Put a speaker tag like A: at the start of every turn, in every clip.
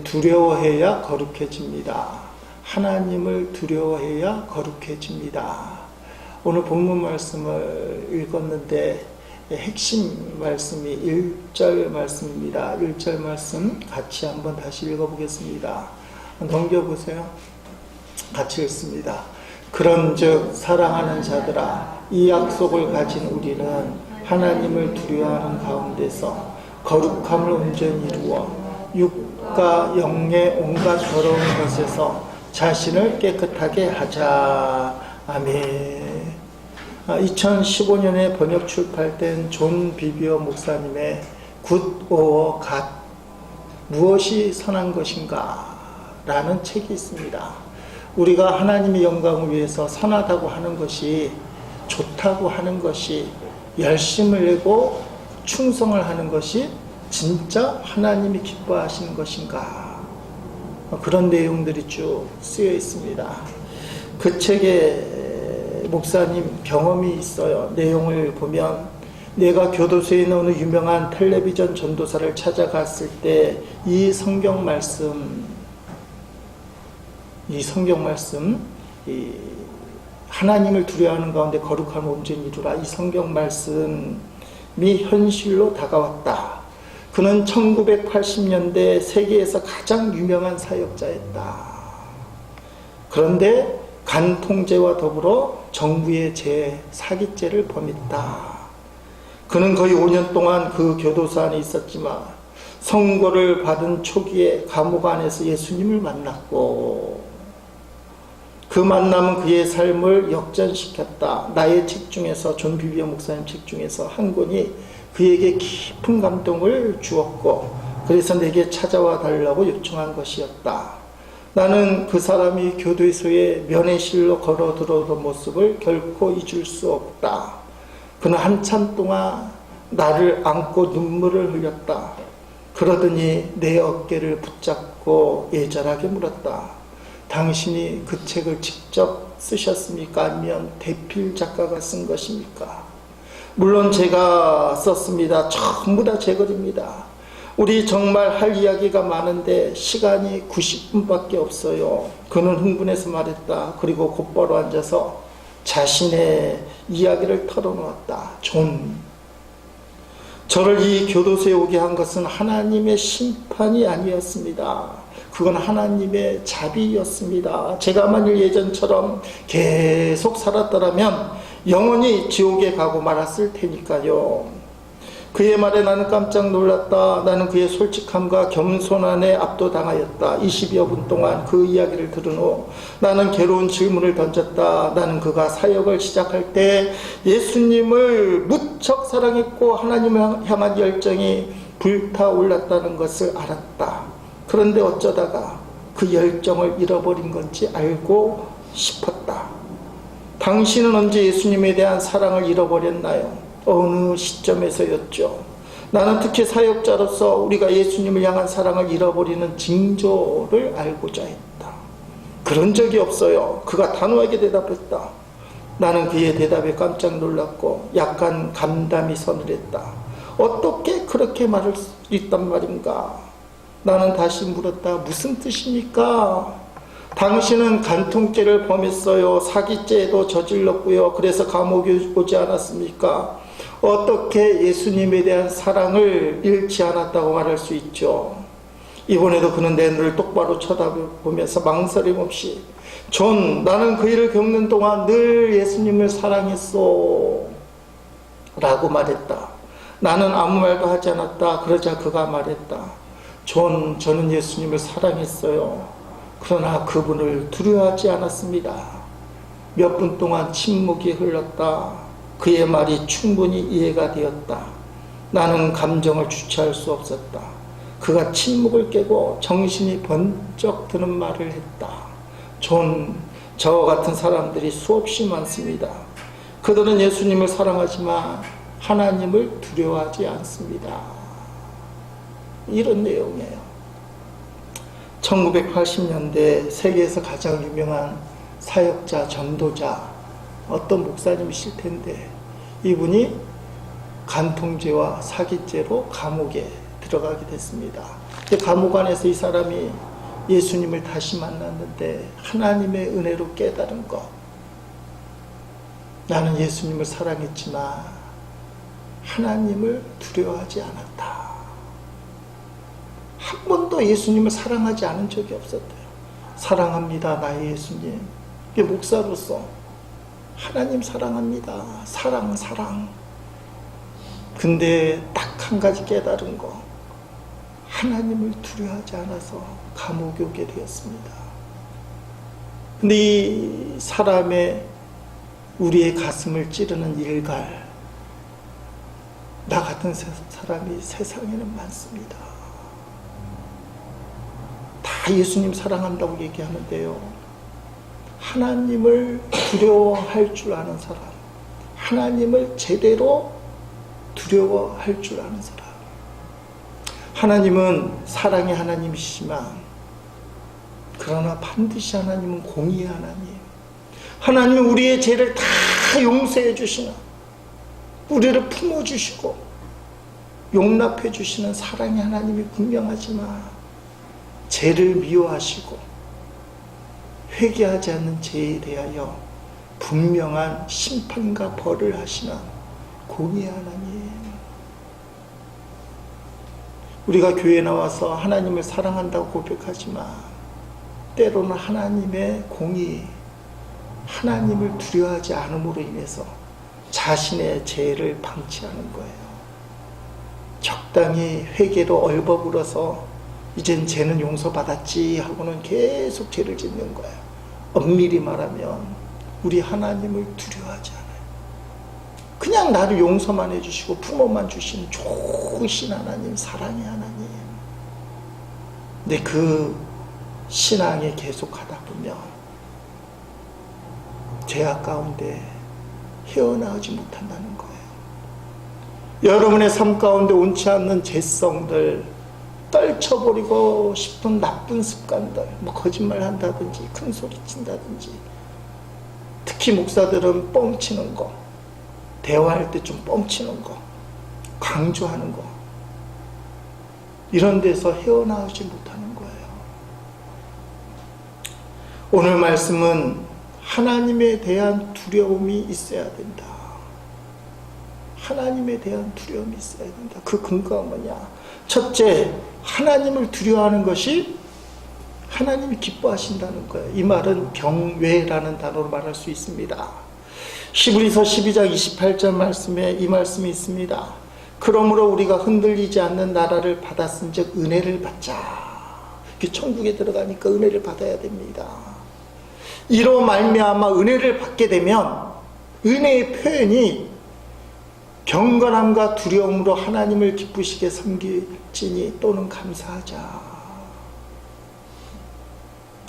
A: 두려워해야 거룩해집니다. 하나님을 두려워해야 거룩해집니다. 오늘 본문 말씀을 읽었는데 핵심 말씀이 1절 말씀입니다. 1절 말씀 같이 한번 다시 읽어보겠습니다. 넘겨보세요. 같이 읽습니다. 그런즉 사랑하는 자들아, 이 약속을 가진 우리는 하나님을 두려워하는 가운데서 거룩함을 온전히 이루어 육과 영의 온갖 더러운 것에서 자신을 깨끗하게 하자. 아멘. 2015년에 번역 출판된 존 비비어 목사님의 Good or God, 무엇이 선한 것인가 라는 책이 있습니다. 우리가 하나님의 영광을 위해서 선하다고 하는 것이, 좋다고 하는 것이, 열심을 내고 충성을 하는 것이 진짜 하나님이 기뻐하시는 것인가, 그런 내용들이 쭉 쓰여 있습니다. 그 책에 목사님 경험이 있어요. 내용을 보면 내가 교도소에 있는 어느 유명한 텔레비전 전도사를 찾아갔을 때 이 성경 말씀, 하나님을 두려워하는 가운데 거룩함을 온전히 이루라, 이 성경 말씀이 현실로 다가왔다. 그는 1980년대 세계에서 가장 유명한 사역자였다. 그런데 간 통제와 더불어 정부의 사기죄를 범했다. 그는 거의 5년 동안 그 교도소 안에 있었지만 선고를 받은 초기에 감옥 안에서 예수님을 만났고, 그 만남은 그의 삶을 역전시켰다. 나의 책 중에서, 존 비비어 목사님 책 중에서 한 권이 그에게 깊은 감동을 주었고, 그래서 내게 찾아와 달라고 요청한 것이었다. 나는 그 사람이 교도소에 면회실로 걸어 들어오던 모습을 결코 잊을 수 없다. 그는 한참 동안 나를 안고 눈물을 흘렸다. 그러더니 내 어깨를 붙잡고 애절하게 물었다. 당신이 그 책을 직접 쓰셨습니까? 아니면 대필 작가가 쓴 것입니까? 물론 제가 썼습니다. 전부 다 제 글입니다. 우리 정말 할 이야기가 많은데 시간이 90분밖에 없어요. 그는 흥분해서 말했다. 그리고 곧바로 앉아서 자신의 이야기를 털어놓았다. 저를 이 교도소에 오게 한 것은 하나님의 심판이 아니었습니다. 그건 하나님의 자비였습니다. 제가 만일 예전처럼 계속 살았더라면 영원히 지옥에 가고 말았을 테니까요. 그의 말에 나는 깜짝 놀랐다. 나는 그의 솔직함과 겸손함에 압도당하였다. 20여 분 동안 그 이야기를 들은 후 나는 괴로운 질문을 던졌다. 나는 그가 사역을 시작할 때 예수님을 무척 사랑했고 하나님을 향한 열정이 불타올랐다는 것을 알았다. 그런데 어쩌다가 그 열정을 잃어버린 건지 알고 싶었다. 당신은 언제 예수님에 대한 사랑을 잃어버렸나요? 어느 시점에서였죠? 나는 특히 사역자로서 우리가 예수님을 향한 사랑을 잃어버리는 징조를 알고자 했다. 그런 적이 없어요. 그가 단호하게 대답했다. 나는 그의 대답에 깜짝 놀랐고 약간 감담이 서늘했다. 어떻게 그렇게 말할 수 있단 말인가? 나는 다시 물었다. 무슨 뜻입니까? 당신은 간통죄를 범했어요. 사기죄도 저질렀고요. 그래서 감옥에 오지 않았습니까? 어떻게 예수님에 대한 사랑을 잃지 않았다고 말할 수 있죠? 이번에도 그는 내 눈을 똑바로 쳐다보면서 망설임 없이 나는 그 일을 겪는 동안 늘 예수님을 사랑했어 라고 말했다. 나는 아무 말도 하지 않았다. 그러자 그가 말했다. 저는 예수님을 사랑했어요. 그러나 그분을 두려워하지 않았습니다. 몇 분 동안 침묵이 흘렀다. 그의 말이 충분히 이해가 되었다. 나는 감정을 주체할 수 없었다. 그가 침묵을 깨고 정신이 번쩍 드는 말을 했다. 저와 같은 사람들이 수없이 많습니다. 그들은 예수님을 사랑하지만 하나님을 두려워하지 않습니다. 이런 내용이에요. 1980년대 세계에서 가장 유명한 사역자, 전도자, 어떤 목사님이실 텐데 이분이 간통죄와 사기죄로 감옥에 들어가게 됐습니다. 감옥 안에서 이 사람이 예수님을 다시 만났는데 하나님의 은혜로 깨달은 것. 나는 예수님을 사랑했지만 하나님을 두려워하지 않았다. 한 번도 예수님을 사랑하지 않은 적이 없었대요. 사랑합니다, 나의 예수님. 이게 목사로서 하나님 사랑합니다. 사랑. 근데 딱 한 가지 깨달은 거. 하나님을 두려워하지 않아서 감옥에 오게 되었습니다. 근데 이 사람의 우리의 가슴을 찌르는 일갈, 나 같은 사람이 세상에는 많습니다. 다 예수님 사랑한다고 얘기하는데요. 하나님을 두려워할 줄 아는 사람, 하나님을 제대로 두려워할 줄 아는 사람. 하나님은 사랑의 하나님이시지만 그러나 반드시 하나님은 공의의 하나님. 하나님은 우리의 죄를 다 용서해 주시는, 우리를 품어주시고 용납해 주시는 사랑의 하나님이 분명하지만 죄를 미워하시고 회개하지 않는 죄에 대하여 분명한 심판과 벌을 하시는 공의의 하나님. 우리가 교회에 나와서 하나님을 사랑한다고 고백하지만 때로는 하나님의 공의, 하나님을 두려워하지 않음으로 인해서 자신의 죄를 방치하는 거예요. 적당히 회개로 얼버무려서 이젠 죄는 용서받았지 하고는 계속 죄를 짓는 거예요. 엄밀히 말하면 우리 하나님을 두려워하지 않아요. 그냥 나를 용서만 해주시고 품어만 주시는 좋으신 하나님, 사랑의 하나님. 근데 그 신앙에 계속하다 보면 죄악 가운데 헤어나오지 못한다는 거예요. 여러분의 삶 가운데 옳지 않는 죄성들, 떨쳐버리고 싶은 나쁜 습관들, 거짓말 한다든지 큰 소리 친다든지, 특히 목사들은 뻥치는 거, 대화할 때 좀 뻥치는 거, 강조하는 거, 이런 데서 헤어나오지 못하는 거예요. 오늘 말씀은 하나님에 대한 두려움이 있어야 된다. 하나님에 대한 두려움이 있어야 된다. 그 근거가 뭐냐? 첫째, 하나님을 두려워하는 것이 하나님이 기뻐하신다는 거예요. 이 말은 경외라는 단어로 말할 수 있습니다. 히브리서 12장 28절 말씀에 이 말씀이 있습니다. 그러므로 우리가 흔들리지 않는 나라를 받았은 즉 은혜를 받자. 천국에 들어가니까 은혜를 받아야 됩니다. 이로 말미암아 은혜를 받게 되면 은혜의 표현이 경건함과 두려움으로 하나님을 기쁘시게 섬길지니 또는 감사하자.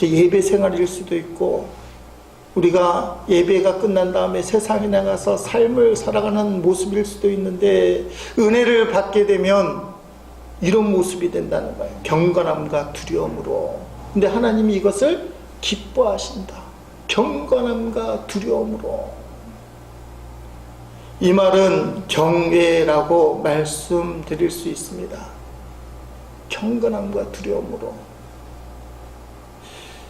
A: 예배 생활일 수도 있고, 우리가 예배가 끝난 다음에 세상에 나가서 삶을 살아가는 모습일 수도 있는데, 은혜를 받게 되면 이런 모습이 된다는 거예요. 경건함과 두려움으로. 근데 하나님이 이것을 기뻐하신다. 경건함과 두려움으로. 이 말은 경외라고 말씀드릴 수 있습니다. 경건함과 두려움으로.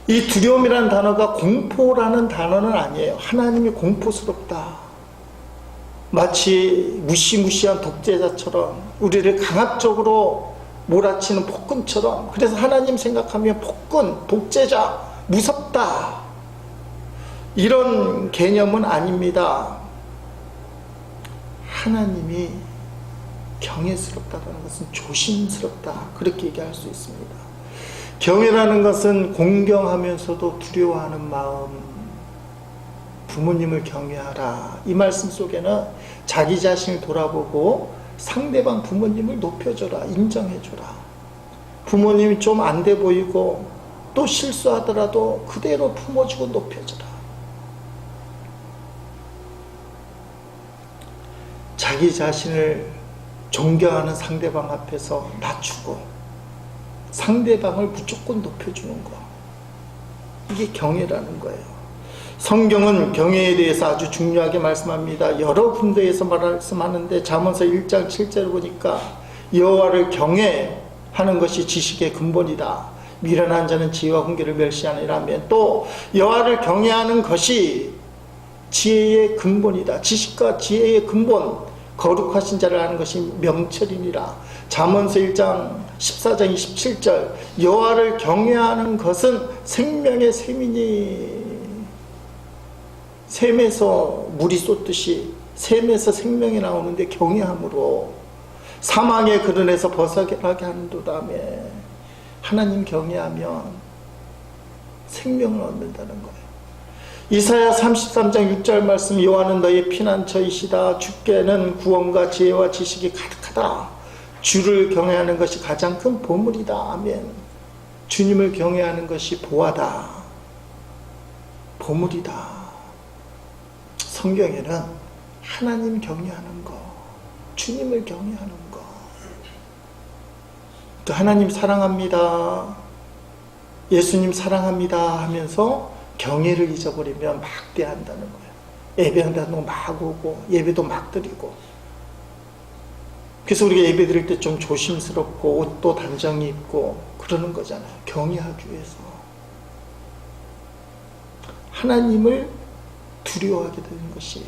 A: 이 두려움이라는 단어가 공포라는 단어는 아니에요. 하나님이 공포스럽다. 마치 무시무시한 독재자처럼, 우리를 강압적으로 몰아치는 폭군처럼. 그래서 하나님 생각하면 폭군, 독재자, 무섭다, 이런 개념은 아닙니다. 하나님이 경외스럽다는 것은 조심스럽다, 그렇게 얘기할 수 있습니다. 경외라는 것은 공경하면서도 두려워하는 마음. 부모님을 경외하라. 이 말씀 속에는 자기 자신을 돌아보고 상대방 부모님을 높여줘라, 인정해줘라. 부모님이 좀 안 돼 보이고 또 실수하더라도 그대로 품어주고 높여줘라. 자기 자신을 존경하는 상대방 앞에서 낮추고 상대방을 무조건 높여주는 거, 이게 경외라는 거예요. 성경은 경외에 대해서 아주 중요하게 말씀합니다. 여러 군데에서 말씀하는데 잠언서 1장 7절을 보니까 여호와를 경외, 하는 것이 지식의 근본이다. 미련한 자는 지혜와 훈계를 멸시하느니라면, 또 여호와를 경외하는 것이 지혜의 근본이다. 지식과 지혜의 근본, 거룩하신 자를 아는 것이 명철이니라. 잠언서 1장 14장 27절, 여호와를 경외하는 것은 생명의 샘이니, 샘에서 물이 쏟듯이 샘에서 생명이 나오는데 경외함으로 사망의 그른에서 벗어나게 하는도다며. 하나님 경외하면 생명을 얻는다는 거예요. 이사야 33장 6절 말씀, 여호와는 너의 피난처이시다. 주께는 구원과 지혜와 지식이 가득하다. 주를 경외하는 것이 가장 큰 보물이다. 아멘. 주님을 경외하는 것이 보화다. 보물이다. 성경에는 하나님 경외하는 거, 주님을 경외하는 거, 또 하나님 사랑합니다, 예수님 사랑합니다 하면서 경외를 잊어버리면 막대한다는 거예요. 예배한다는 거 막 오고 예배도 막 드리고. 그래서 우리가 예배 드릴 때 좀 조심스럽고 옷도 단정히 입고 그러는 거잖아요. 경외하기 위해서. 하나님을 두려워하게 되는 것이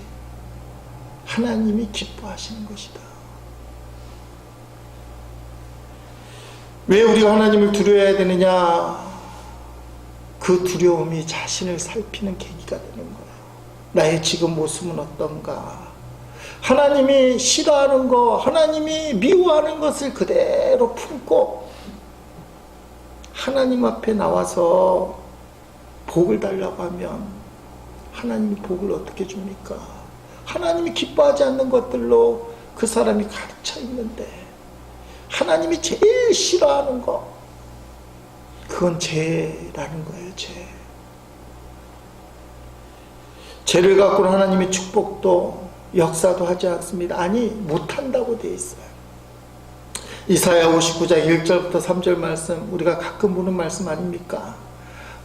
A: 하나님이 기뻐하시는 것이다. 왜 우리가 하나님을 두려워해야 되느냐? 그 두려움이 자신을 살피는 계기가 되는 거예요. 나의 지금 모습은 어떤가? 하나님이 싫어하는 거, 하나님이 미워하는 것을 그대로 품고 하나님 앞에 나와서 복을 달라고 하면 하나님이 복을 어떻게 줍니까? 하나님이 기뻐하지 않는 것들로 그 사람이 가득 차 있는데, 하나님이 제일 싫어하는 거, 그건 죄라는 거예요. 죄를 갖고는 하나님의 축복도 역사도 하지 않습니다. 아니, 못한다고 되어 있어요. 이사야 59장 1절부터 3절 말씀, 우리가 가끔 보는 말씀 아닙니까?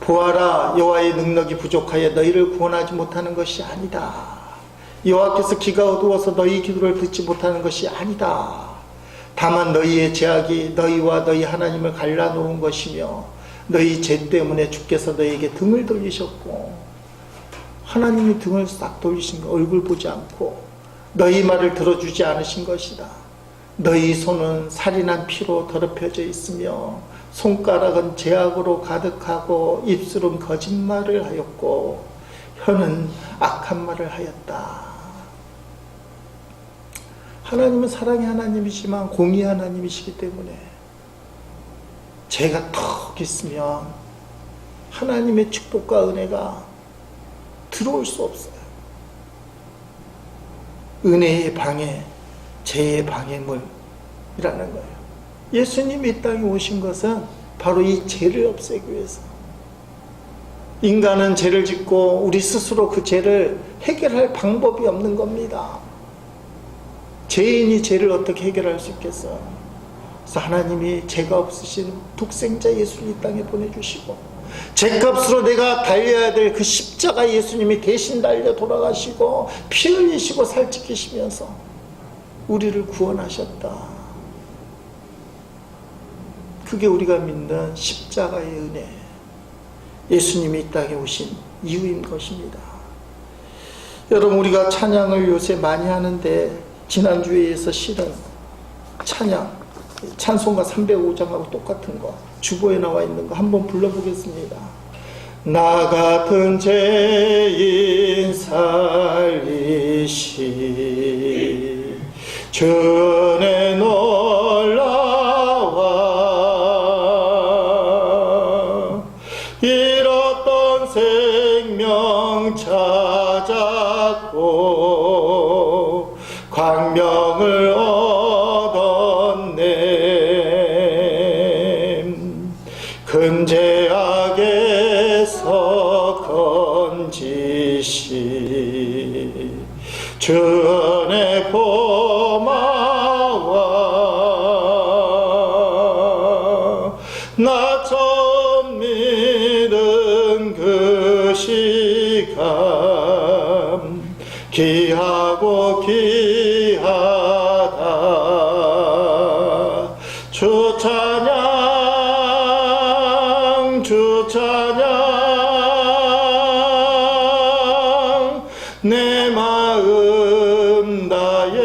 A: 보아라, 여호와의 능력이 부족하여 너희를 구원하지 못하는 것이 아니다. 여호와께서 기가 어두워서 너희 기도를 듣지 못하는 것이 아니다. 다만 너희의 죄악이 너희와 너희 하나님을 갈라놓은 것이며 너희 죄 때문에 주께서 너희에게 등을 돌리셨고, 하나님이 등을 싹 돌리신 거, 얼굴 보지 않고 너희 말을 들어주지 않으신 것이다. 너희 손은 살인한 피로 더럽혀져 있으며 손가락은 죄악으로 가득하고 입술은 거짓말을 하였고 혀는 악한 말을 하였다. 하나님은 사랑의 하나님이시지만 공의의 하나님이시기 때문에 죄가 턱 있으면 하나님의 축복과 은혜가 들어올 수 없어요. 은혜의 방해, 죄의 방해물이라는 거예요. 예수님이 이 땅에 오신 것은 바로 이 죄를 없애기 위해서. 인간은 죄를 짓고 우리 스스로 그 죄를 해결할 방법이 없는 겁니다. 죄인이 죄를 어떻게 해결할 수 있겠어요? 그래서 하나님이 죄가 없으신 독생자 예수를 이 땅에 보내주시고, 죄값으로 내가 달려야 될 그 십자가 예수님이 대신 달려 돌아가시고 피 흘리시고 살찌키시면서 우리를 구원하셨다. 그게 우리가 믿는 십자가의 은혜, 예수님이 이 땅에 오신 이유인 것입니다. 여러분, 우리가 찬양을 요새 많이 하는데 지난주에 이어서 실은 찬송가 305장하고 똑같은 거, 주보에 나와 있는 거 한번 불러보겠습니다. 나 같은 죄인 살리시 주 은혜 놀라와 잃었던 생명 찾았고 광명을 얻었네. 근죄악에서 건지시 주 은혜 고마워. 나 처음 믿은 그 시간 귀하고 귀하다. 주 찬양 주 찬양 내 마음 다해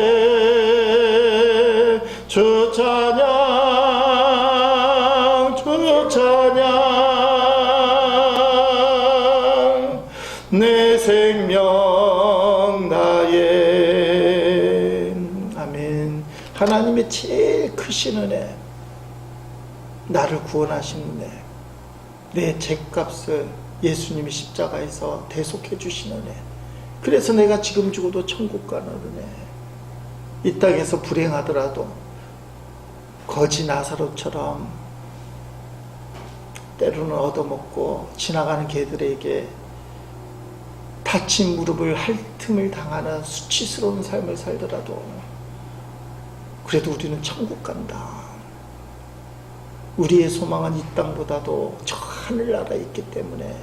A: 주 찬양 주 찬양 내 생명 다해. 아멘. 하나님의 제일 크신 은혜, 나를 구원하신 은혜, 내 죄값을 예수님이 십자가에서 대속해 주신 은혜, 그래서 내가 지금 죽어도 천국 가는 은혜, 이 땅에서 불행하더라도 거지 나사로처럼 때로는 얻어먹고 지나가는 개들에게 다친 무릎을 핥음을 당하는 수치스러운 삶을 살더라도 그래도 우리는 천국 간다. 우리의 소망은 이 땅보다도 저 하늘나라에 있기 때문에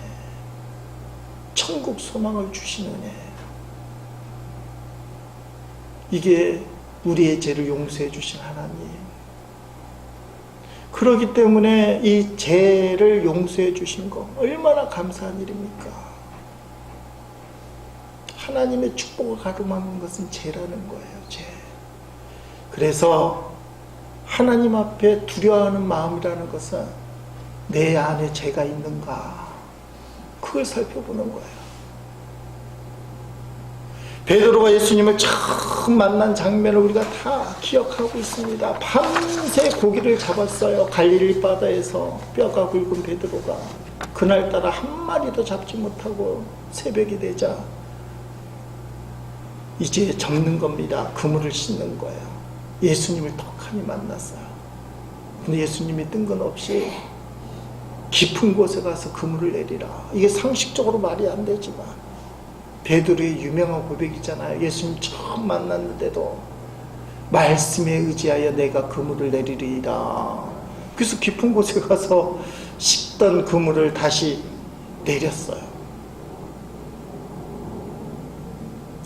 A: 천국 소망을 주시느냐. 이게 우리의 죄를 용서해 주신 하나님. 그렇기 때문에 이 죄를 용서해 주신 거 얼마나 감사한 일입니까? 하나님의 축복을 가로막는 것은 죄라는 거예요. 죄. 그래서 하나님 앞에 두려워하는 마음이라는 것은 내 안에 죄가 있는가, 그걸 살펴보는 거예요. 베드로가 예수님을 처음 만난 장면을 우리가 다 기억하고 있습니다. 밤새 고기를 잡았어요. 갈릴리 바다에서. 뼈가 굵은 베드로가 그날따라 한 마리도 잡지 못하고 새벽이 되자 이제 접는 겁니다. 그물을 씻는 거예요. 예수님을 턱하니 만났어요. 근데 예수님이 뜬금없이 깊은 곳에 가서 그물을 내리라. 이게 상식적으로 말이 안 되지만 베드로의 유명한 고백이잖아요. 예수님 처음 만났는데도 말씀에 의지하여 내가 그물을 내리리이다. 그래서 깊은 곳에 가서 씻던 그물을 다시 내렸어요.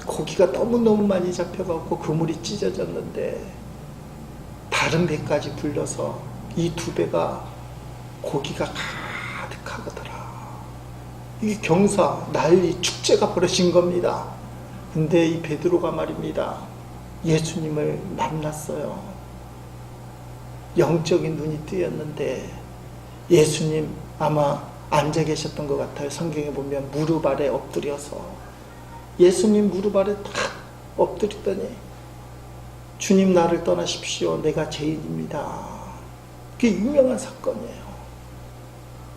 A: 고기가 너무너무 많이 잡혀갖고 그물이 찢어졌는데 다른 배까지 불려서 이 두 배가 고기가 가득하더라. 이게 경사, 난리, 축제가 벌어진 겁니다. 근데 이 베드로가 말입니다. 예수님을 만났어요. 영적인 눈이 뜨였는데 예수님 아마 앉아 계셨던 것 같아요. 성경에 보면 무릎 아래 엎드려서 예수님 무릎 아래 탁 엎드리더니 주님 나를 떠나십시오. 내가 죄인입니다. 그게 유명한 사건이에요.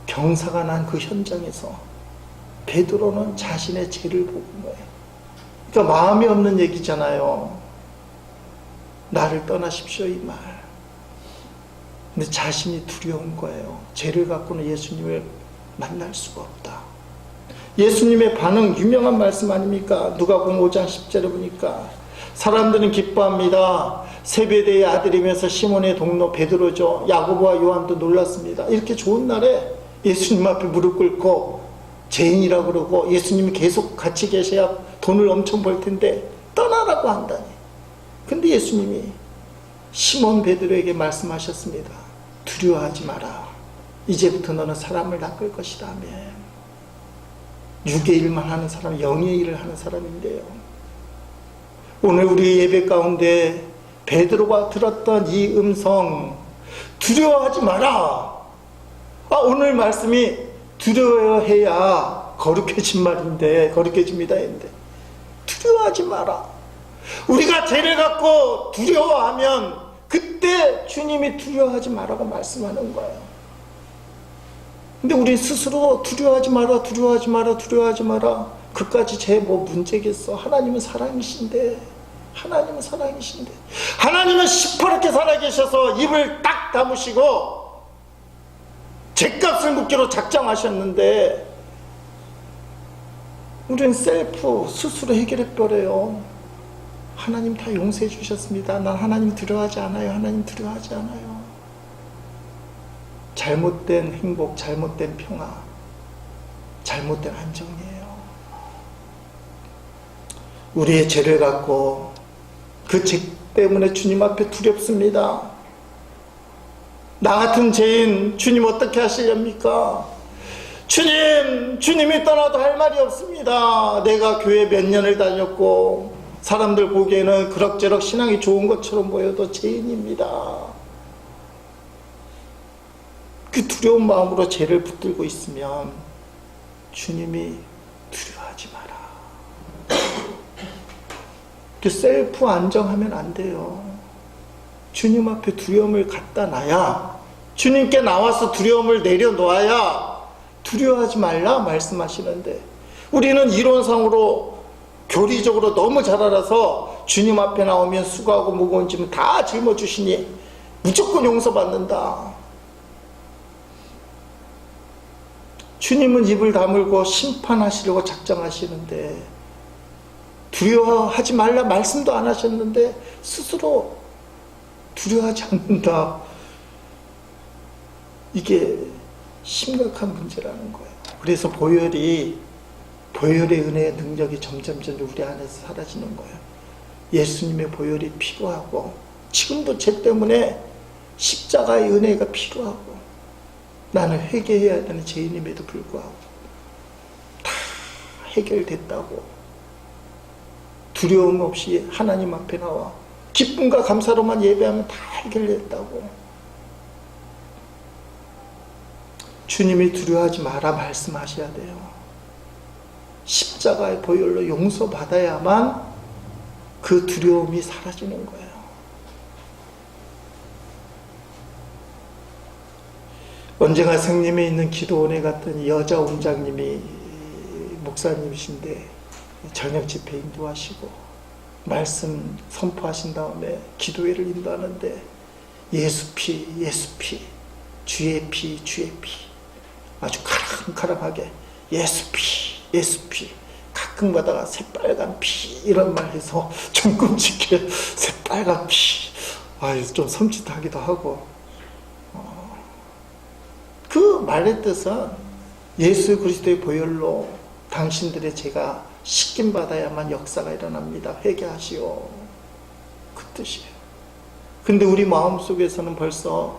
A: 경사가 난 그 현장에서 베드로는 자신의 죄를 보는 거예요. 그러니까 마음이 없는 얘기잖아요. 나를 떠나십시오 이 말. 근데 자신이 두려운 거예요. 죄를 갖고는 예수님을 만날 수가 없다. 예수님의 반응 유명한 말씀 아닙니까? 누가복음 5장 10절에 보니까 사람들은 기뻐합니다. 세베대의 아들이면서 시몬의 동료 베드로죠. 야고보와 요한도 놀랐습니다. 이렇게 좋은 날에 예수님 앞에 무릎 꿇고 죄인이라고 그러고 예수님이 계속 같이 계셔야 돈을 엄청 벌 텐데 떠나라고 한다니. 근데 예수님이 시몬 베드로에게 말씀하셨습니다. 두려워하지 마라. 이제부터 너는 사람을 낚을 것이다. 아멘. 육의 일만 하는 사람, 영의 일을 하는 사람인데요. 오늘 우리 예배 가운데 베드로가 들었던 이 음성, 두려워하지 마라. 오늘 말씀이 두려워해야 거룩해진 말인데, 거룩해집니다 했는데 두려워하지 마라. 우리가 죄를 갖고 두려워하면 그때 주님이 두려워하지 마라고 말씀하는 거예요. 근데 우리 스스로 두려워하지 마라, 두려워하지 마라, 두려워하지 마라. 그까지 죄 뭐 문제겠어. 하나님은 사랑이신데, 하나님은 사랑이신데, 하나님은 시퍼렇게 살아계셔서 입을 딱 다무시고 죄값을 묻기로 작정하셨는데 우리는 셀프 스스로 해결해버려요. 하나님 다 용서해 주셨습니다. 난 하나님 두려워하지 않아요. 하나님 두려워하지 않아요. 잘못된 행복, 잘못된 평화, 잘못된 안정이에요. 우리의 죄를 갖고 그 죄 때문에 주님 앞에 두렵습니다. 나 같은 죄인 주님 어떻게 하시렵니까? 주님이 떠나도 할 말이 없습니다. 내가 교회 몇 년을 다녔고 사람들 보기에는 그럭저럭 신앙이 좋은 것처럼 보여도 죄인입니다. 그 두려운 마음으로 죄를 붙들고 있으면 주님이 두려워하지 마라. 그 셀프 안정하면 안 돼요. 주님 앞에 두려움을 갖다 놔야, 주님께 나와서 두려움을 내려놓아야 두려워하지 말라 말씀하시는데, 우리는 이론상으로 교리적으로 너무 잘 알아서 주님 앞에 나오면 수고하고 무거운 짐은 다 짊어주시니 무조건 용서받는다. 주님은 입을 다물고 심판하시려고 작정하시는데, 두려워하지 말라 말씀도 안 하셨는데 스스로 두려워하지 않는다. 이게 심각한 문제라는 거예요. 그래서 보혈의 은혜의 능력이 점점 우리 안에서 사라지는 거예요. 예수님의 보혈이 필요하고, 지금도 죄 때문에 십자가의 은혜가 필요하고, 나는 회개해야 되는 죄인임에도 불구하고 다 해결됐다고 두려움 없이 하나님 앞에 나와 기쁨과 감사로만 예배하면 다 해결됐다고. 주님이 두려워하지 마라 말씀하셔야 돼요. 십자가의 보혈로 용서받아야만 그 두려움이 사라지는 거예요. 언젠가 생님에 있는 기도원에 갔더니 여자 원장님이 목사님이신데 저녁 집회 인도하시고 말씀 선포하신 다음에 기도회를 인도하는데 예수 피, 예수 피, 주의 피, 주의 피, 아주 카랑카랑하게 예수 피, 예수 피, 가끔 가다가 새빨간 피 이런 말 해서 좀 끔찍해. 새빨간 피, 좀 섬찟하기도 하고. 그 말의 뜻은 예수 그리스도의 보혈로 당신들의 죄가 씻김 받아야만 역사가 일어납니다. 회개하시오. 그 뜻이에요. 근데 우리 마음속에서는 벌써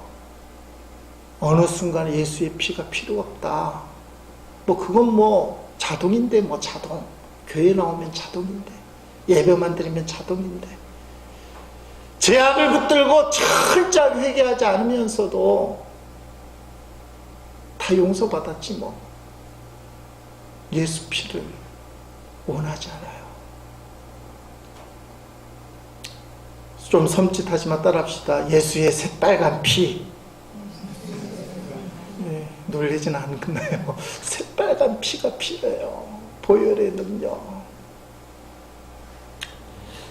A: 어느 순간 예수의 피가 필요 없다. 그건 자동인데 자동. 교회 나오면 자동인데, 예배만 드리면 자동인데, 죄악을 붙들고 철저하게 회개하지 않으면서도 다 용서받았지 예수 피를 원하지 않아요. 좀 섬찟하지만 따라합시다. 예수의 새빨간 피. 네, 놀리진 않나요? 새빨간 피가 필요해요. 보혈의 능력.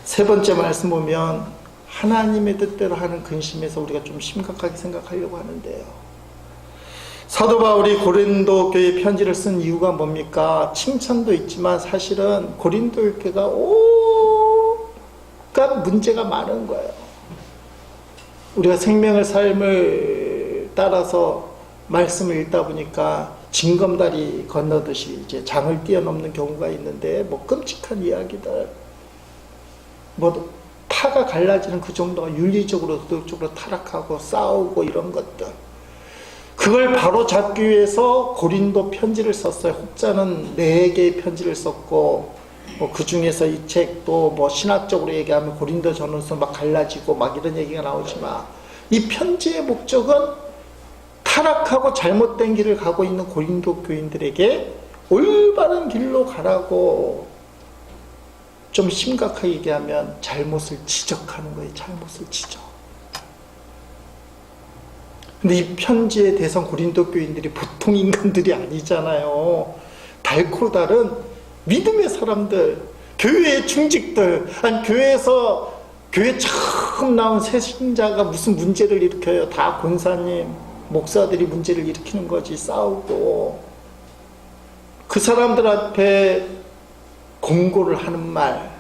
A: 세 번째 말씀 보면 하나님의 뜻대로 하는 근심에서 우리가 좀 심각하게 생각하려고 하는데요. 사도 바울이 고린도 교회에 편지를 쓴 이유가 뭡니까? 칭찬도 있지만 사실은 고린도 교회가 온갖 문제가 많은 거예요. 우리가 생명의 삶을 따라서 말씀을 읽다 보니까 징검다리 건너듯이 이제 장을 뛰어넘는 경우가 있는데 끔찍한 이야기들, 파가 갈라지는 그 정도가 윤리적으로 도덕적으로 타락하고 싸우고 이런 것들, 그걸 바로 잡기 위해서 고린도 편지를 썼어요. 혹자는 4개의 편지를 썼고, 그 중에서 이 책도 신학적으로 얘기하면 고린도 전후서 갈라지고 이런 얘기가 나오지만, 이 편지의 목적은 타락하고 잘못된 길을 가고 있는 고린도 교인들에게 올바른 길로 가라고, 좀 심각하게 얘기하면 잘못을 지적하는 거예요. 잘못을 지적. 근데 이 편지의 대상 고린도 교인들이 보통 인간들이 아니잖아요. 달고 다른 믿음의 사람들, 교회의 중직들, 교회 처음 나온 새 신자가 무슨 문제를 일으켜요? 다 권사님, 목사들이 문제를 일으키는 거지. 싸우고. 그 사람들 앞에 공고를 하는 말,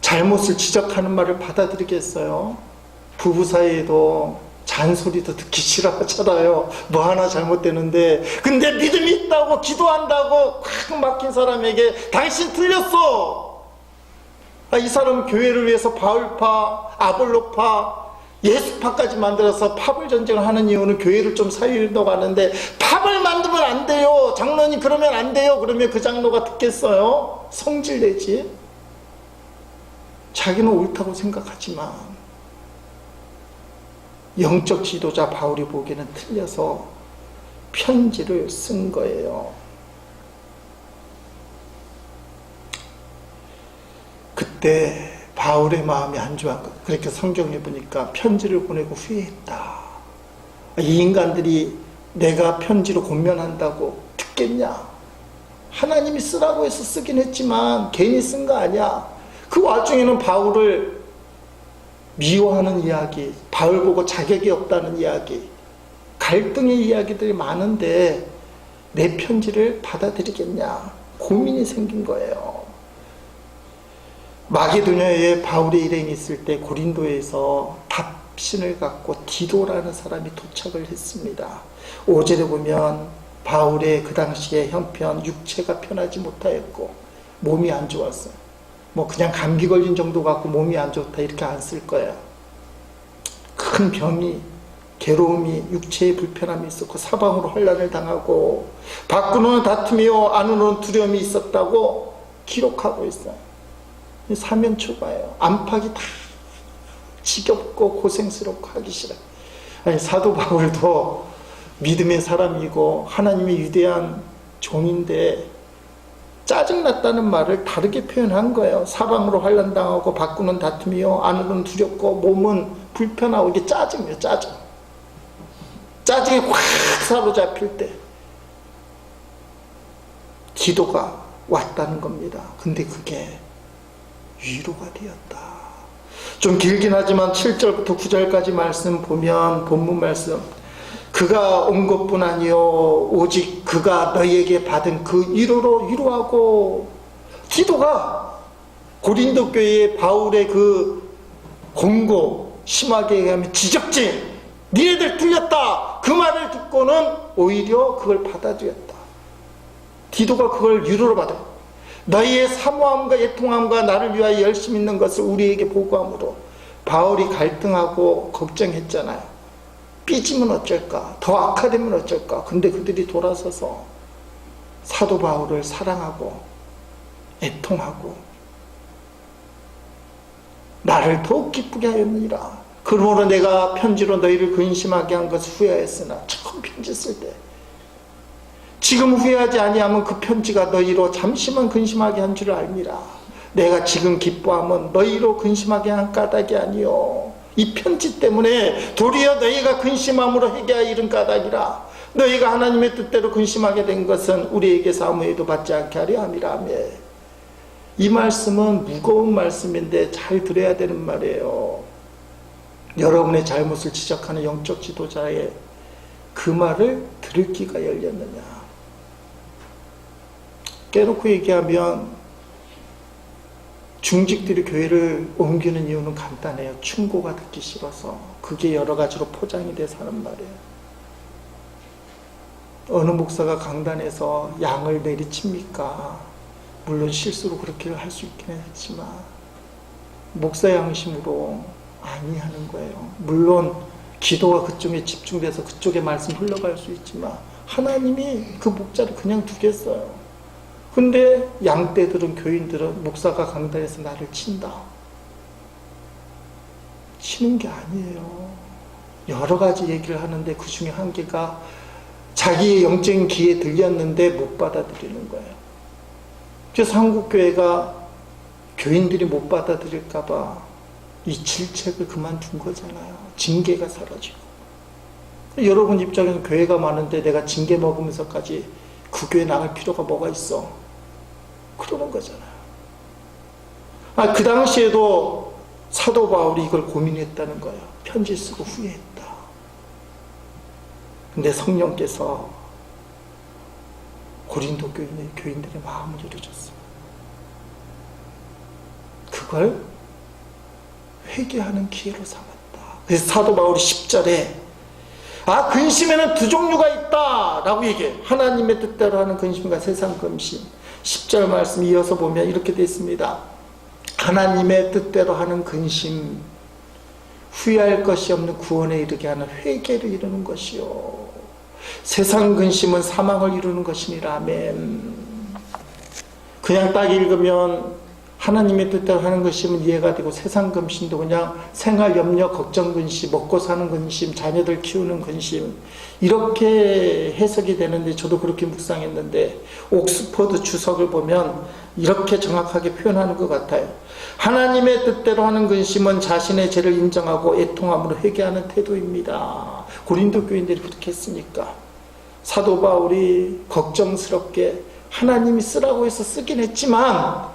A: 잘못을 지적하는 말을 받아들이겠어요? 부부 사이에도 잔소리도 듣기 싫어하잖아요. 하나 잘못되는데, 근데 믿음이 있다고 기도한다고 꽉 막힌 사람에게 당신 틀렸어. 이 사람 교회를 위해서 바울파, 아볼로파, 예수파까지 만들어서 팝을 전쟁을 하는 이유는 교회를 좀 살리려고 하는데, 팝을 만들면 그러면 안 돼요. 장로님 그러면 안 돼요. 그러면 그 장로가 듣겠어요? 성질내지. 자기는 옳다고 생각하지만 영적 지도자 바울이 보기에는 틀려서 편지를 쓴 거예요. 그때 바울의 마음이 안 좋았거든요. 그렇게 성경에 보니까 편지를 보내고 후회했다. 이 인간들이 내가 편지로 권면한다고 듣겠냐? 하나님이 쓰라고 해서 쓰긴 했지만 괜히 쓴 거 아니야. 그 와중에는 바울을 미워하는 이야기, 바울 보고 자격이 없다는 이야기, 갈등의 이야기들이 많은데 내 편지를 받아들이겠냐? 고민이 생긴 거예요. 마게도냐에 바울의 일행이 있을 때 고린도에서 답신을 갖고 디도라는 사람이 도착을 했습니다. 5절에 보면 바울의 그 당시에 형편, 육체가 편하지 못하였고 몸이 안 좋았어요. 뭐 그냥 감기 걸린 정도 갖고 몸이 안 좋다 이렇게 안 쓸 거야. 큰 병이, 괴로움이, 육체의 불편함이 있었고 사방으로 환난을 당하고 밖으로는 다툼이요 안으로는 두려움이 있었다고 기록하고 있어요. 사면초가예요. 안팎이 다 지겹고 고생스럽고 하기 싫어요. 아니, 사도 바울도 믿음의 사람이고 하나님의 위대한 종인데 짜증났다는 말을 다르게 표현한 거예요. 사방으로 환난당하고 밖으로는 다툼이요 안으로는 두렵고 몸은 불편하고 이게 짜증이에요. 짜증에 확 사로잡힐 때 기도가 왔다는 겁니다. 근데 그게 위로가 되었다. 좀 길긴 하지만 7절부터 9절까지 말씀 보면 본문 말씀, 그가 온 것뿐 아니요 오직 그가 너희에게 받은 그 위로로 위로하고, 기도가 고린도 교회의 바울의 그 공고 심하게 얘기하면 지적진, 니네들 틀렸다 그 말을 듣고는 오히려 그걸 받아들였다. 기도가 그걸 위로로 받아요. 너희의 사모함과 애통함과 나를 위하여 열심히 있는 것을 우리에게 보고함으로. 바울이 갈등하고 걱정했잖아요. 삐지면 어쩔까, 더 악화되면 어쩔까. 근데 그들이 돌아서서 사도 바울을 사랑하고 애통하고 나를 더욱 기쁘게 하였느니라. 그러므로 내가 편지로 너희를 근심하게 한 것을 후회하였으나, 처음 편지 쓸 때 지금 후회하지 아니하면 그 편지가 너희로 잠시만 근심하게 한 줄을 알미라. 내가 지금 기뻐하면 너희로 근심하게 한 까닭이 아니요 이 편지 때문에 도리어 너희가 근심함으로 회개하여 이른 까닭이라. 너희가 하나님의 뜻대로 근심하게 된 것은 우리에게서 아무 해도 받지 않게 하려 함이라. 이 말씀은 무거운 말씀인데 잘 들어야 되는 말이에요. 여러분의 잘못을 지적하는 영적 지도자의 그 말을 들을 귀가 열렸느냐. 깨놓고 얘기하면 중직들이 교회를 옮기는 이유는 간단해요. 충고가 듣기 싫어서. 그게 여러 가지로 포장이 돼서 하는 말이에요. 어느 목사가 강단에서 양을 내리칩니까? 물론 실수로 그렇게 할 수 있긴 했지만 목사 양심으로 아니 하는 거예요. 물론 기도가 그쪽에 집중돼서 그쪽에 말씀 흘러갈 수 있지만 하나님이 그 목자를 그냥 두겠어요. 근데 양떼들은, 교인들은 목사가 강단에서 나를 친다. 치는 게 아니에요. 여러 가지 얘기를 하는데 그 중에 한 개가 자기의 영적인 귀에 들렸는데 못 받아들이는 거예요. 그래서 한국교회가 교인들이 못 받아들일까봐 이 질책을 그만둔 거잖아요. 징계가 사라지고. 여러분 입장에서 교회가 많은데 내가 징계 먹으면서까지 그 교회 나갈 필요가 뭐가 있어? 그러는 거잖아요. 그 당시에도 사도 바울이 이걸 고민했다는 거예요. 편지 쓰고 후회했다. 근데 성령께서 고린도 교인들의 마음을 열어줬어요. 그걸 회개하는 기회로 삼았다. 그래서 사도 바울이 10절에 근심에는 두 종류가 있다 라고 얘기해요. 하나님의 뜻대로 하는 근심과 세상 근심. 10절 말씀 이어서 보면 이렇게 되어 있습니다. 하나님의 뜻대로 하는 근심, 후회할 것이 없는 구원에 이르게 하는 회개를 이루는 것이요. 세상 근심은 사망을 이루는 것이니라. 아멘. 그냥 딱 읽으면 하나님의 뜻대로 하는 것이면 이해가 되고, 세상 근심도 그냥 생활 염려, 걱정 근심, 먹고 사는 근심, 자녀들 키우는 근심, 이렇게 해석이 되는데, 저도 그렇게 묵상했는데 옥스퍼드 주석을 보면 이렇게 정확하게 표현하는 것 같아요. 하나님의 뜻대로 하는 근심은 자신의 죄를 인정하고 애통함으로 회개하는 태도입니다. 고린도 교인들이 그렇게 했으니까 사도 바울이 걱정스럽게 하나님이 쓰라고 해서 쓰긴 했지만,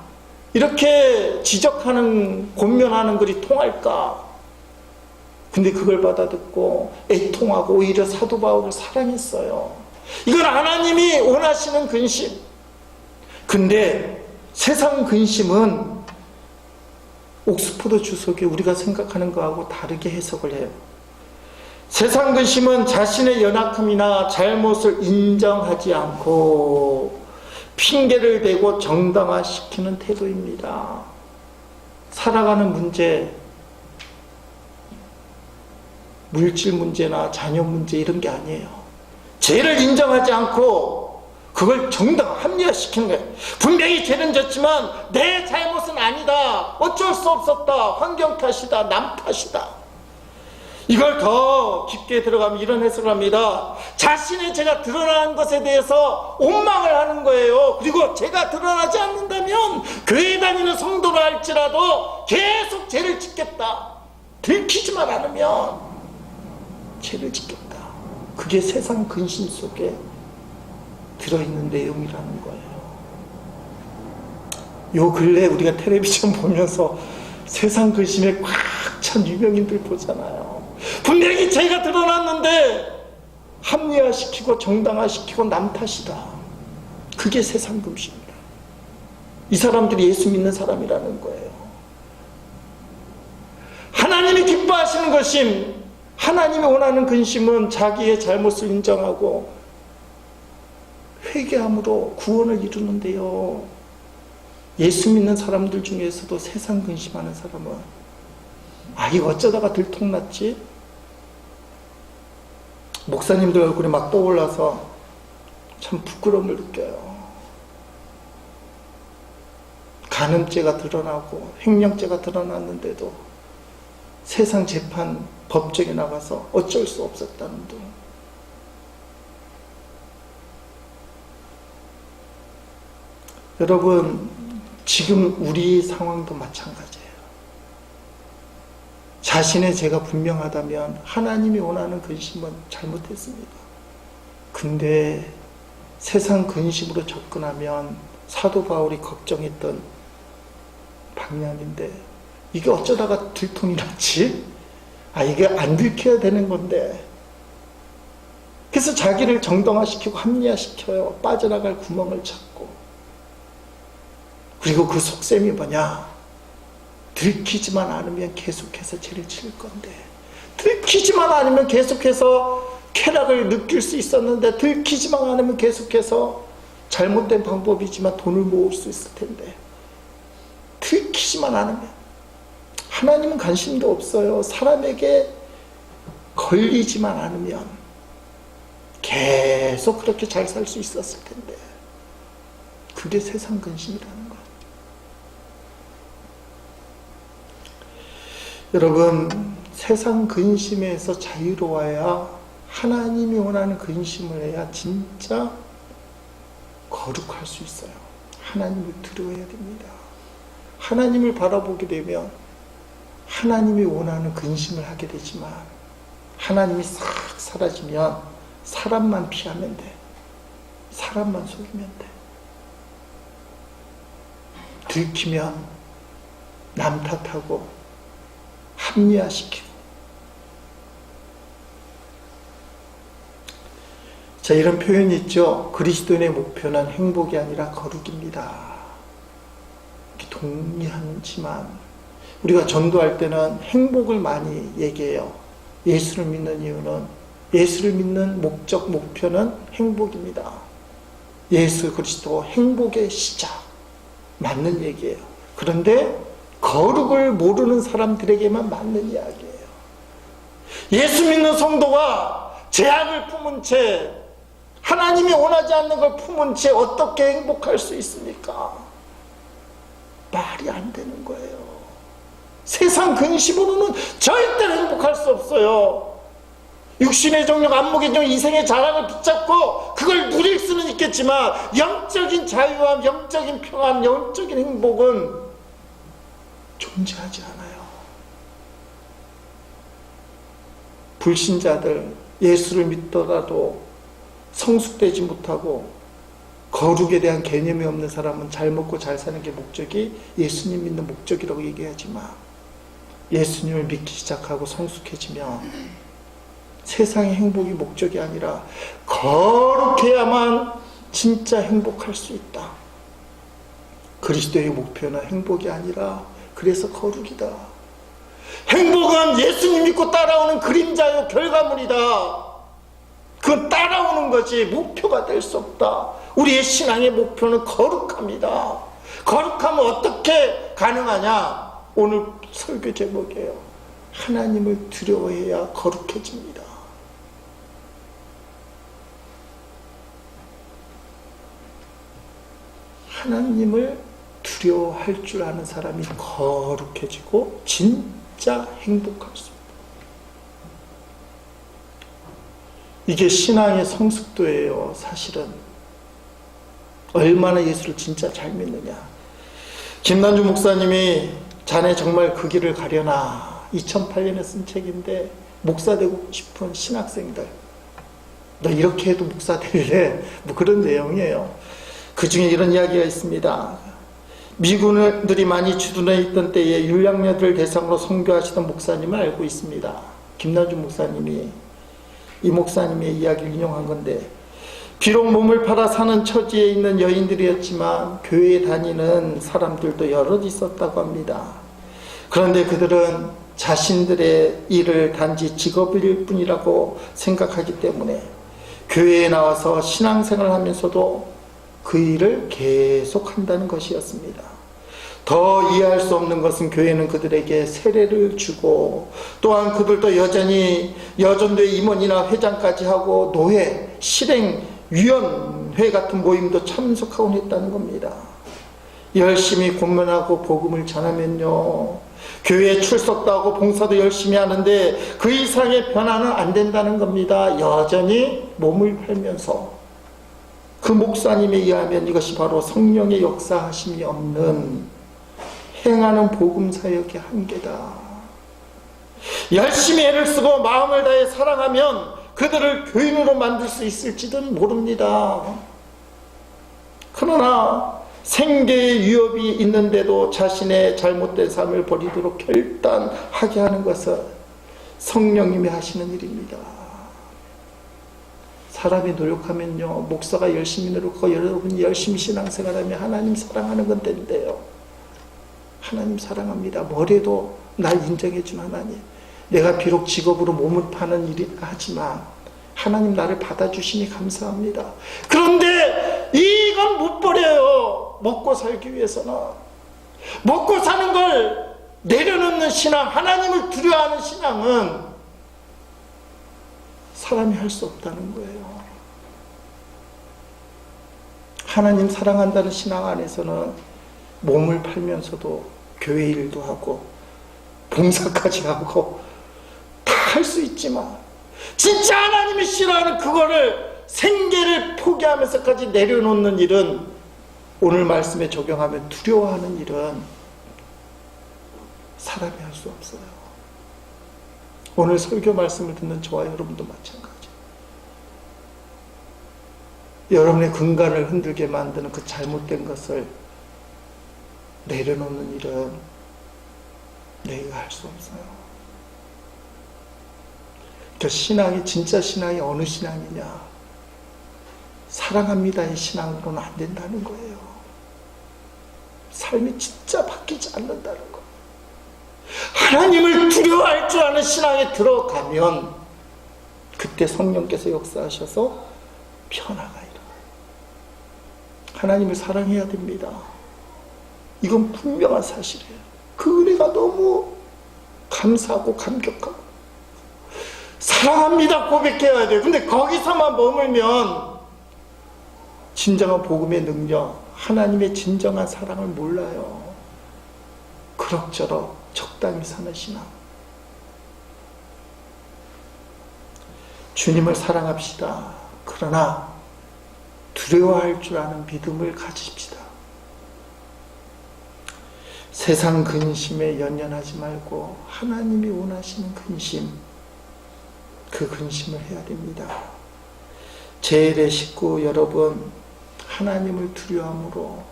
A: 이렇게 지적하는, 권면하는 글이 통할까? 근데 그걸 받아듣고 애통하고 오히려 사도 바울을 사랑했어요. 이건 하나님이 원하시는 근심. 근데 세상 근심은 옥스퍼드 주석이 우리가 생각하는 거하고 다르게 해석을 해요. 세상 근심은 자신의 연약함이나 잘못을 인정하지 않고 핑계를 대고 정당화시키는 태도입니다. 살아가는 문제, 물질 문제나 자녀 문제 이런 게 아니에요. 죄를 인정하지 않고 그걸 합리화시키는 거예요. 분명히 죄는 졌지만 내 잘못은 아니다, 어쩔 수 없었다, 환경 탓이다, 남 탓이다. 이걸 더 깊게 들어가면 이런 해석을 합니다. 자신의 죄가 드러나는 것에 대해서 원망을 하는 거예요. 그리고 죄가 드러나지 않는다면 교회 다니는 성도라 할지라도 계속 죄를 짓겠다. 들키지만 않으면 죄를 짓겠다. 그게 세상 근심 속에 들어있는 내용이라는 거예요. 요 근래 우리가 텔레비전 보면서 세상 근심에 꽉 찬 유명인들 보잖아요. 분명히 죄가 드러났는데 합리화시키고 정당화시키고 남 탓이다. 그게 세상 근심이다. 이 사람들이 예수 믿는 사람이라는 거예요. 하나님이 기뻐하시는 것임, 하나님이 원하는 근심은 자기의 잘못을 인정하고 회개함으로 구원을 이루는데요. 예수 믿는 사람들 중에서도 세상 근심하는 사람은 이거 어쩌다가 들통났지? 목사님들 얼굴이 막 떠올라서 참 부끄러움을 느껴요. 간음죄가 드러나고 횡령죄가 드러났는데도 세상 재판 법정에 나가서 어쩔 수 없었다는 등. 여러분, 지금 우리 상황도 마찬가지예요. 자신의 죄가 분명하다면 하나님이 원하는 근심은 잘못했습니다. 근데 세상 근심으로 접근하면 사도 바울이 걱정했던 방향인데, 이게 어쩌다가 들통이 났지? 이게 안 들켜야 되는 건데. 그래서 자기를 정당화시키고 합리화시켜요. 빠져나갈 구멍을 찾고. 그리고 그 속셈이 뭐냐? 들키지만 않으면 계속해서 죄를 지을 건데, 들키지만 않으면 계속해서 쾌락을 느낄 수 있었는데, 들키지만 않으면 계속해서 잘못된 방법이지만 돈을 모을 수 있을 텐데, 들키지만 않으면. 하나님은 관심도 없어요. 사람에게 걸리지만 않으면 계속 그렇게 잘 살 수 있었을 텐데. 그게 세상 근심이라는 거예요. 여러분, 세상 근심에서 자유로워야, 하나님이 원하는 근심을 해야 진짜 거룩할 수 있어요. 하나님을 두려워해야 됩니다. 하나님을 바라보게 되면 하나님이 원하는 근심을 하게 되지만, 하나님이 싹 사라지면 사람만 피하면 돼. 사람만 속이면 돼. 들키면 남 탓하고 합리화시키고. 자, 이런 표현이 있죠. 그리스도인의 목표는 행복이 아니라 거룩입니다. 동의하지만 우리가 전도할 때는 행복을 많이 얘기해요. 예수를 믿는 이유는, 예수를 믿는 목적, 목표는 행복입니다. 예수 그리스도 행복의 시작, 맞는 얘기예요. 그런데 거룩을 모르는 사람들에게만 맞는 이야기예요. 예수 믿는 성도가 죄악을 품은 채 하나님이 원하지 않는 걸 품은 채 어떻게 행복할 수 있습니까? 말이 안 되는 거예요. 세상 근심으로는 절대로 행복할 수 없어요. 육신의 정욕, 안목의 정욕, 인생의 자랑을 붙잡고 그걸 누릴 수는 있겠지만 영적인 자유와 영적인 평안, 영적인 행복은 존재하지 않아요. 불신자들, 예수를 믿더라도 성숙되지 못하고 거룩에 대한 개념이 없는 사람은 잘 먹고 잘 사는 게 목적이 예수님 믿는 목적이라고 얘기하지만 예수님을 믿기 시작하고 성숙해지면 세상의 행복이 목적이 아니라 거룩해야만 진짜 행복할 수 있다. 그리스도의 목표는 행복이 아니라 그래서 거룩이다. 행복은 예수님 믿고 따라오는 그림자요 결과물이다. 그건 따라오는 거지 목표가 될 수 없다. 우리의 신앙의 목표는 거룩합니다. 거룩하면 어떻게 가능하냐? 오늘 설교 제목이에요. 하나님을 두려워해야 거룩해집니다. 하나님을 두려워할 줄 아는 사람이 거룩해지고 진짜 행복할 수 있다. 이게 신앙의 성숙도예요. 사실은 얼마나 예수를 진짜 잘 믿느냐. 김난주 목사님이 자네 정말 그 길을 가려나 2008년에 쓴 책인데 목사 되고 싶은 신학생들 너 이렇게 해도 목사 될래? 뭐 그런 내용이에요. 그 중에 이런 이야기가 있습니다. 미군들이 많이 주둔해 있던 때에 율량녀들 대상으로 선교하시던 목사님을 알고 있습니다. 김난주 목사님이 이 목사님의 이야기를 인용한 건데 비록 몸을 팔아 사는 처지에 있는 여인들이었지만 교회에 다니는 사람들도 여럿 있었다고 합니다. 그런데 그들은 자신들의 일을 단지 직업일 뿐이라고 생각하기 때문에 교회에 나와서 신앙생활을 하면서도 그 일을 계속한다는 것이었습니다. 더 이해할 수 없는 것은 교회는 그들에게 세례를 주고 또한 그들도 여전히 여전도회 임원이나 회장까지 하고 노회, 실행위원회 같은 모임도 참석하곤 했다는 겁니다. 열심히 공면하고 복음을 전하면요 교회에 출석도 하고 봉사도 열심히 하는데 그 이상의 변화는 안 된다는 겁니다. 여전히 몸을 팔면서. 그 목사님에 의하면 이것이 바로 성령의 역사하심이 없는 행하는 복음사역의 한계다. 열심히 애를 쓰고 마음을 다해 사랑하면 그들을 교인으로 만들 수 있을지도 모릅니다. 그러나 생계의 위협이 있는데도 자신의 잘못된 삶을 버리도록 결단하게 하는 것은 성령님이 하시는 일입니다. 사람이 노력하면요 목사가 열심히 노력하고 여러분이 열심히 신앙생활하면 하나님 사랑하는 건 된대요. 하나님 사랑합니다. 뭐래도 날 인정해준 하나님. 내가 비록 직업으로 몸을 파는 일이라 하지만 하나님 나를 받아주시니 감사합니다. 그런데 이건 못 버려요. 먹고 살기 위해서는. 먹고 사는 걸 내려놓는 신앙, 하나님을 두려워하는 신앙은 사람이 할 수 없다는 거예요. 하나님 사랑한다는 신앙 안에서는 몸을 팔면서도 교회 일도 하고 봉사까지 하고 다 할 수 있지만 진짜 하나님이 싫어하는 그거를 생계를 포기하면서까지 내려놓는 일은 오늘 말씀에 적용하면 두려워하는 일은 사람이 할 수 없어요. 오늘 설교 말씀을 듣는 저와 여러분도 마찬가지. 여러분의 근간을 흔들게 만드는 그 잘못된 것을 내려놓는 일은 내가 할 수 없어요. 그 신앙이 진짜 신앙이 어느 신앙이냐? 사랑합니다의 신앙으로는 안 된다는 거예요. 삶이 진짜 바뀌지 않는다는 거예요. 하나님을 두려워할 줄 아는 신앙에 들어가면 그때 성령께서 역사하셔서 변화가 일어나요. 하나님을 사랑해야 됩니다. 이건 분명한 사실이에요. 그 은혜가 너무 감사하고 감격하고 사랑합니다 고백해야 돼요. 근데 거기서만 머물면 진정한 복음의 능력, 하나님의 진정한 사랑을 몰라요. 그럭저럭 적당히 사는 신앙. 주님을 사랑합시다. 그러나 두려워할 줄 아는 믿음을 가집시다. 세상 근심에 연연하지 말고 하나님이 원하시는 근심, 그 근심을 해야 됩니다. 제1의 식구 여러분, 하나님을 두려움으로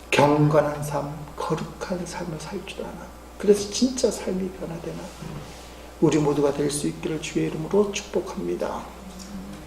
A: 경건한 삶, 거룩한 삶을 살 줄 아는, 그래서 진짜 삶이 변화되는 우리 모두가 될 수 있기를 주의 이름으로 축복합니다.